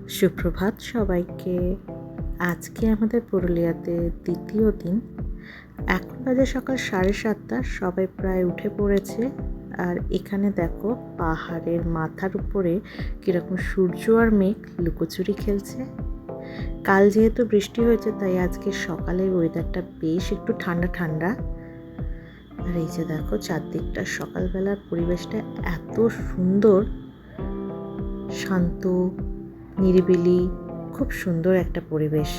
সুপ্রভাত সবাইকে। আজকে আমাদের পুরুলিয়াতে দ্বিতীয় দিন। এখন বাজে সকাল 7:30। সবাই প্রায় উঠে পড়েছে। আর এখানে দেখো পাহাড়ের মাথার উপরে কীরকম সূর্য আর মেঘ লুকোচুরি খেলছে। কাল যেহেতু বৃষ্টি হয়েছে তাই আজকে সকালে ওয়েদারটা বেশ একটু ঠান্ডা ঠান্ডা। আর এই যে দেখো চারদিকটা সকালবেলার পরিবেশটা এত সুন্দর, শান্ত, নিরিবিলি, খুব সুন্দর একটা পরিবেশ।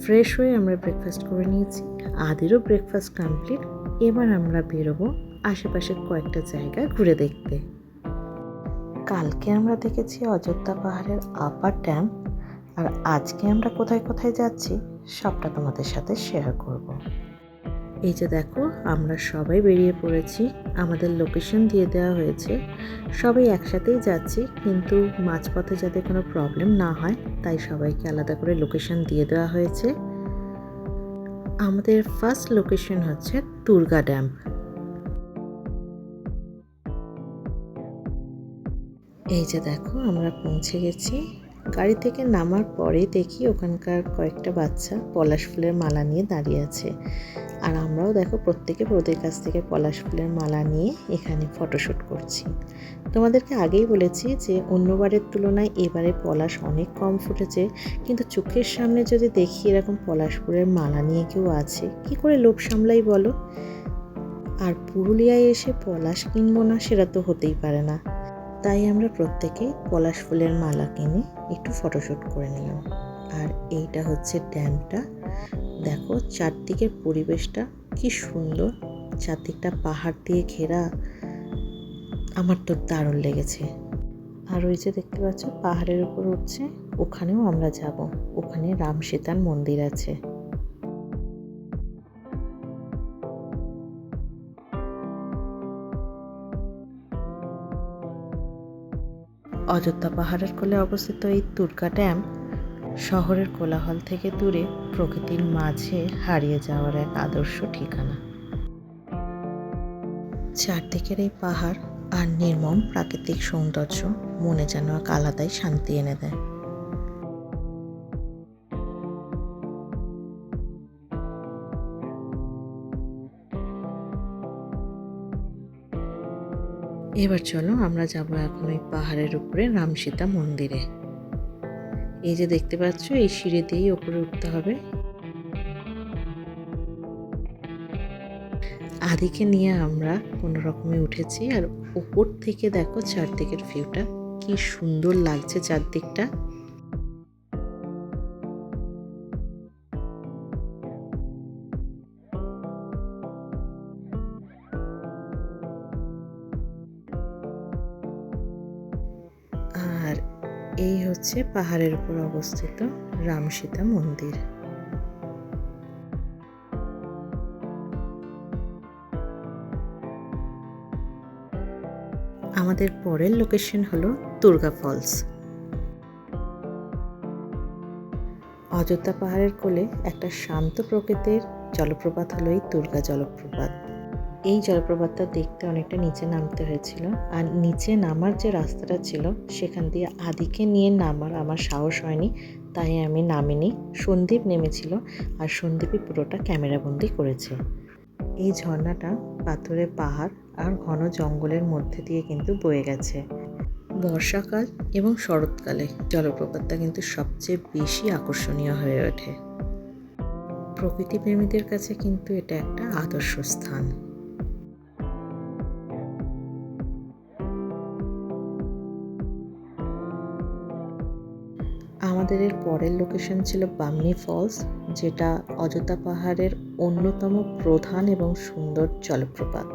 ফ্রেশ হয়ে আমরা ব্রেকফাস্ট করে নিয়েছি। আদিরও ব্রেকফাস্ট কমপ্লিট। এবার আমরা বেরোবো আশেপাশের কয়েকটা জায়গা ঘুরে দেখতে। কালকে আমরা দেখেছি অযোধ্যা পাহাড়ের আপার ড্যাম, আর আজকে আমরা কোথায় কোথায় যাচ্ছি সবটা তোমাদের সাথে শেয়ার করব। এই যে দেখো আমরা সবাই বেরিয়ে পড়েছি। আমাদের লোকেশন দিয়ে দেওয়া হয়েছে। সবাই একসাথেই যাচ্ছি, কিন্তু মাঝপথে যাতে কোনো প্রবলেম না হয় তাই সবাইকে আলাদা করে লোকেশন দিয়ে দেওয়া হয়েছে। আমাদের ফার্স্ট লোকেশন হচ্ছে দুর্গা ড্যাম। এই যে দেখো আমরা পৌঁছে গেছি। গাড়ি থেকে নামার পরে দেখি ওখানকার কয়েকটা বাচ্চা পলাশ ফুলের মালা নিয়ে দাঁড়িয়ে আছে। আর আমরাও দেখো প্রত্যেকে ওদের কাছ থেকে পলাশ ফুলের মালা নিয়ে এখানে ফটোশ্যুট করছি। তোমাদেরকে আগেই বলেছি যে অন্যবারের তুলনায় এবারে পলাশ অনেক কম ফুটেছে, কিন্তু চোখের সামনে যদি দেখি এরকম পলাশ ফুলের মালা নিয়ে কেউ আছে, কি করে লোভ সামলাই বলো। আর পুরুলিয়ায় এসে পলাশ কিনবো না সেটা তো হতেই পারে না। তাই আমরা প্রত্যেকেই পলাশ ফুলের মালা কিনে একটু ফটোশ্যুট করে নিলাম। আর এইটা হচ্ছে ড্যামটা। দেখো চারদিকের পরিবেশটা কি সুন্দর, চারদিকটা পাহাড় দিয়ে ঘেরা। আমার তো দারুণ লেগেছে। আর ওই যে দেখতে পাচ্ছ পাহাড়ের উপর উঠছে, ওখানেও আমরা যাব। ওখানে রাম সীতার মন্দির আছে। অযোধ্যা পাহাড়ের কোলে অবস্থিত এই দুর্গা ড্যাম শহরের কোলাহল থেকে দূরে প্রকৃতির মাঝে হারিয়ে যাওয়ার এক আদর্শ ঠিকানা। চারদিকের এই পাহাড় আর নির্মম প্রাকৃতিক সৌন্দর্য মনে যেন এক আলাদাই শান্তি এনে দেয়। এবার চলো আমরা যাব এখন ওই পাহাড়ের উপরে রাম সীতা মন্দিরে। এই যে দেখতে পাচ্ছ এই সিঁড়ি দিয়েই উপরে উঠতে হবে। আদিকে নিয়ে আমরা কোনো রকমে উঠেছি। আর উপর থেকে দেখো চারদিকের ভিউটা কি সুন্দর লাগছে চারদিকটা। আর এই হচ্ছে পাহাড়ের উপর অবস্থিত রাম সীতা মন্দির। আমাদের পরের লোকেশন হলো দুর্গা ফলস। অযোধ্যা পাহাড়ের কোলে একটা শান্ত প্রকৃতির জলপ্রপাত হলো এই দুর্গা জলপ্রপাত। এই জলপ্রপাতটা দেখতে অনেকটা নিচে নামতে হয়েছিল। আর নিচে নামার যে রাস্তাটা ছিল সেখান দিয়ে আদিকে নিয়ে নামার আমার সাহস হয়নি, তাই আমি নামিনি। সন্দীপ নেমেছিল, আর সন্দীপই পুরোটা ক্যামেরাবন্দি করেছে। এই ঝর্ণাটা পাথরের পাহাড় আর ঘন জঙ্গলের মধ্যে দিয়ে কিন্তু বয়ে গেছে। বর্ষাকাল এবং শরৎকালে জলপ্রপাতটা কিন্তু সবচেয়ে বেশি আকর্ষণীয় হয়ে ওঠে। প্রকৃতিপ্রেমীদের কাছে কিন্তু এটা একটা আদর্শ স্থান। আমাদের এর পরের লোকেশন ছিল বামনি ফলস, যেটা অযোধ্যা পাহাড়ের অন্যতম প্রধান এবং সুন্দর জলপ্রপাত,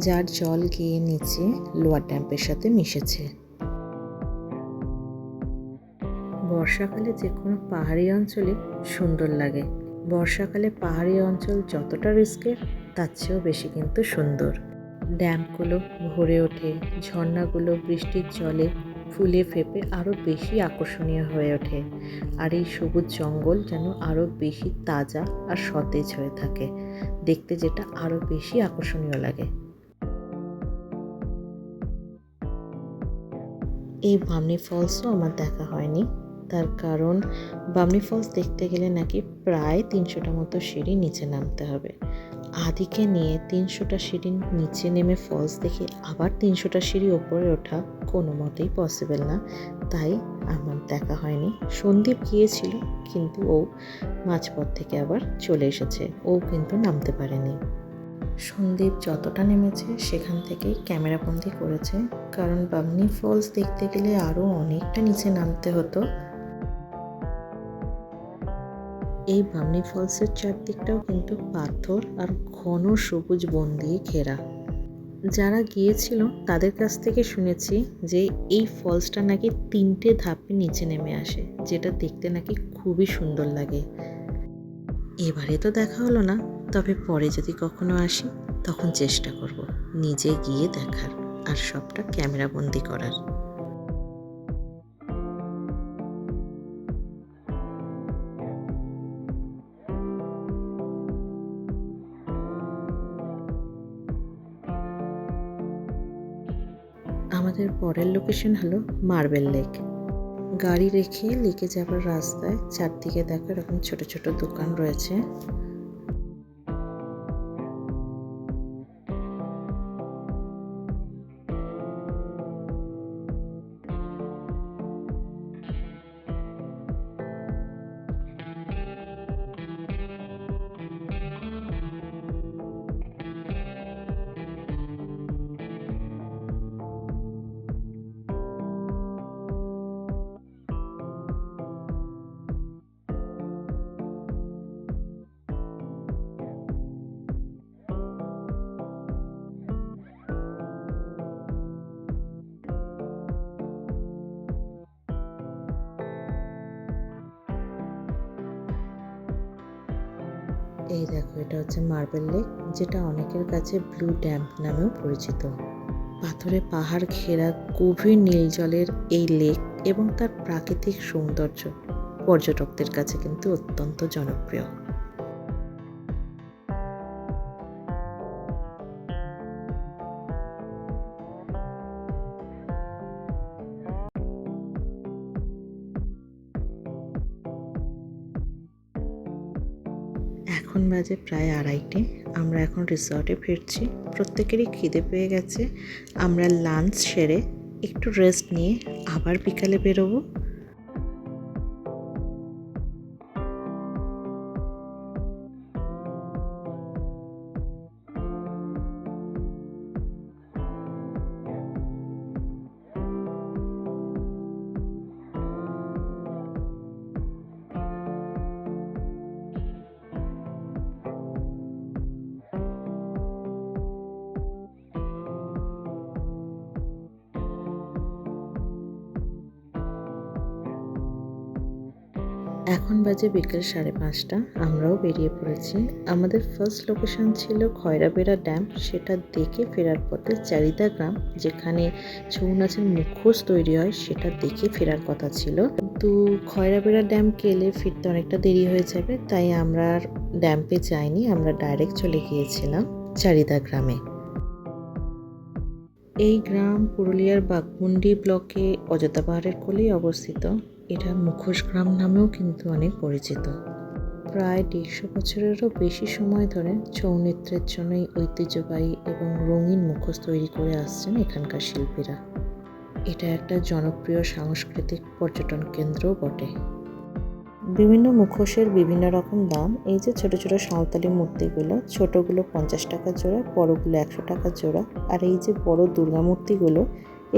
যার জল গিয়ে নিচে লোয়ার ড্যাম্পের সাথে মিশেছে। বর্ষাকালে যে কোনো পাহাড়ি অঞ্চলে সুন্দর লাগে। বর্ষাকালে পাহাড়ি অঞ্চল যতটা রিস্কের তার চেয়েও বেশি কিন্তু সুন্দর। ড্যামগুলো ভরে ওঠে, ঝর্ণাগুলো বৃষ্টির জলে ফুলে ফেপে আরও বেশি আকর্ষণীয় হয়ে ওঠে। আর এই সবুজ জঙ্গল যেন আরও বেশি তাজা আর সতেজ হয়ে থাকে, দেখতে যেটা আরও বেশি আকর্ষণীয় লাগে। এই বামনি ফলসও আমার দেখা হয়নি, তার কারণ বামনি ফলস দেখতে গেলে নাকি প্রায় 300টা মতো সিঁড়ি নিচে নামতে হবে। আদিকে নিয়ে 300টা সিঁড়ি নিচে নেমে ফলস দেখে আবার 300টা সিঁড়ি ওপরে ওঠা কোনো মতেই পসিবল না, তাই আমার দেখা হয়নি। সন্দীপ গিয়েছিল, কিন্তু ও মাঝপথ থেকে আবার চলে এসেছে, ও কিন্তু নামতে পারেনি। সন্দীপ যতটা নেমেছে সেখান থেকেই ক্যামেরাবন্দি করেছে, কারণ বামনি ফলস দেখতে গেলে আরও অনেকটা নিচে নামতে হতো। এই বামনি ফলসের চারদিকটাও কিন্তু পাথর আর ঘন সবুজ বন দিয়ে ঘেরা। যারা গিয়েছিল তাদের কাছ থেকে শুনেছি যে এই ফলসটা নাকি 3টে ধাপে নিচে নেমে আসে, যেটা দেখতে নাকি খুবই সুন্দর লাগে। এবারে তো দেখা হলো না, তবে পরে যদি কখনো আসি তখন চেষ্টা করব নিজে গিয়ে দেখার আর সবটা ক্যামেরাবন্দি করার। আমাদের পরের লোকেশন হলো মার্বেল লেক। গাড়ি রেখে লেকে যাবার রাস্তায় চারদিকে দেখো এরকম ছোট ছোট দোকান রয়েছে। এই দেখো, এটা হচ্ছে মার্বেল লেক, যেটা অনেকের কাছে ব্লু ড্যাম নামেও পরিচিত। পাথরে পাহাড় ঘেরা গভীর নীল জলের এই লেক এবং তার প্রাকৃতিক সৌন্দর্য পর্যটকদের কাছে কিন্তু অত্যন্ত জনপ্রিয়। এখন বাজে প্রায় 2:30। আমরা এখন রিসর্টে ফিরছি। প্রত্যেকেরই খিদে পেয়ে গেছে। আমরা লাঞ্চ সেরে একটু রেস্ট নিয়ে আবার বিকালে বেরোবো। এখন বাজে বিকেল 5:30। আমরাও বেরিয়ে পড়েছি। আমাদের ফার্স্ট লোকেশন ছিল খয়রাবেড়া ড্যাম। সেটা দেখে ফেরার পথে চারিদা গ্রাম, যেখানে ছৌ নাচের মুখোশ তৈরি হয়, সেটা দেখে ফেরার কথা ছিল। কিন্তু খয়রাবেড়া ড্যাম গেলে ফিরতে অনেকটা দেরি হয়ে যাবে, তাই আমরা আর ড্যাম্পে যাইনি। আমরা ডাইরেক্ট চলে গিয়েছিলাম চারিদা গ্রামে। এই গ্রাম পুরুলিয়ার বাঘমুন্ডি ব্লকে অযোধ্যা পাহাড়ের কোলেই অবস্থিত। এটা মুখোশ গ্রাম নামেও কিন্তু অনেক পরিচিত। প্রায় 150 বছরেরও বেশি সময় ধরে ছৌ নৃত্যের জন্য এই ঐতিহ্যবাহী এবং রঙিন মুখোশ তৈরি করে আসছেন এখানকার শিল্পীরা। এটা একটা জনপ্রিয় সাংস্কৃতিক পর্যটন কেন্দ্রও বটে। বিভিন্ন মুখোশের বিভিন্ন রকম দাম। এই যে ছোট ছোট সাঁওতালি মূর্তিগুলো, ছোটগুলো 50 টাকা জোড়া, বড়গুলো 100 টাকা জোড়া। আর এই যে বড় দুর্গা মূর্তিগুলো,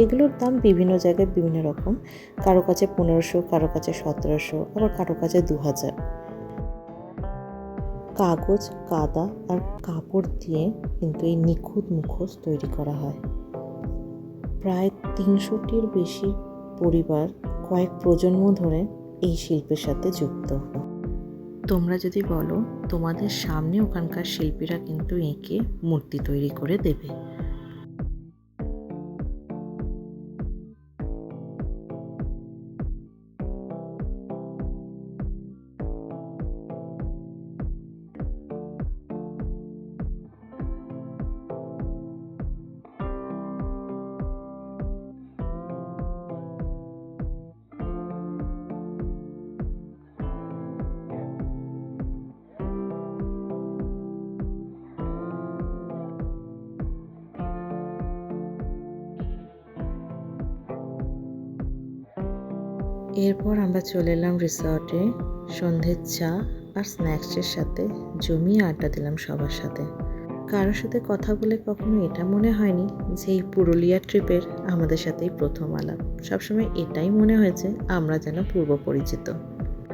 এগুলোর দাম বিভিন্ন জায়গায় বিভিন্ন রকম। কারো কাছে 1500, কারো কাছে 1700, আবার কারো কাছে 2000। কাগজ, কাদা আর কাপড় দিয়ে কিন্তু এই নিখুঁত মুখোশ তৈরি করা হয়। প্রায় 300টির বেশি পরিবার কয়েক প্রজন্ম ধরে এই শিল্পের সাথে যুক্ত। তোমরা যদি বলো, তোমাদের সামনে ওখানকার শিল্পীরা কিন্তু এঁকে মূর্তি তৈরি করে দেবে। এরপর আমরা চলে এলাম রিসর্টে। সন্ধ্যের চা আর স্ন্যাক্সের সাথে জমিয়ে আড্ডা দিলাম সবার সাথে। কারোর সাথে কথা বলে কখনো এটা মনে হয়নি যে এই পুরুলিয়া ট্রিপের আমাদের সাথেই প্রথম আলাপ। সবসময় এটাই মনে হয়েছে আমরা যেন পূর্ব পরিচিত।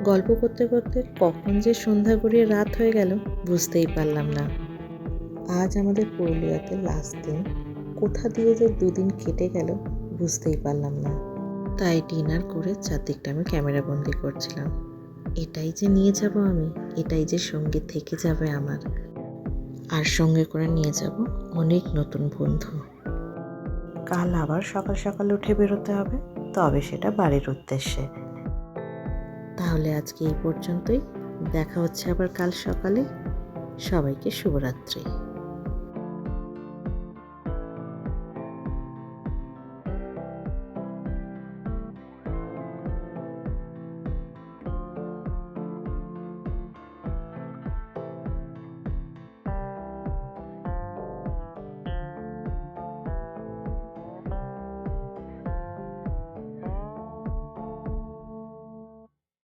গল্প করতে করতে কখন যে সন্ধ্যা গড়িয়ে রাত হয়ে গেল বুঝতেই পারলাম না। আজ আমাদের পুরুলিয়াতে লাস্ট দিন, কোথা দিয়ে যে দুদিন কেটে গেল বুঝতেই পারলাম না। তাই ডিনার করে চারদিকটা আমি ক্যামেরা বন্দি করছিলাম। এটাই যে নিয়ে যাব আমি, এটাই যে সঙ্গে থেকে যাবে আমার, আর সঙ্গে করে নিয়ে যাব অনেক নতুন বন্ধু। কাল আবার সকাল সকাল উঠে বেরোতে হবে, তবে সেটা বাড়ির উদ্দেশ্যে। তাহলে আজকে এই পর্যন্তই, দেখা হচ্ছে আবার কাল সকালে। সবাইকে শুভরাত্রি।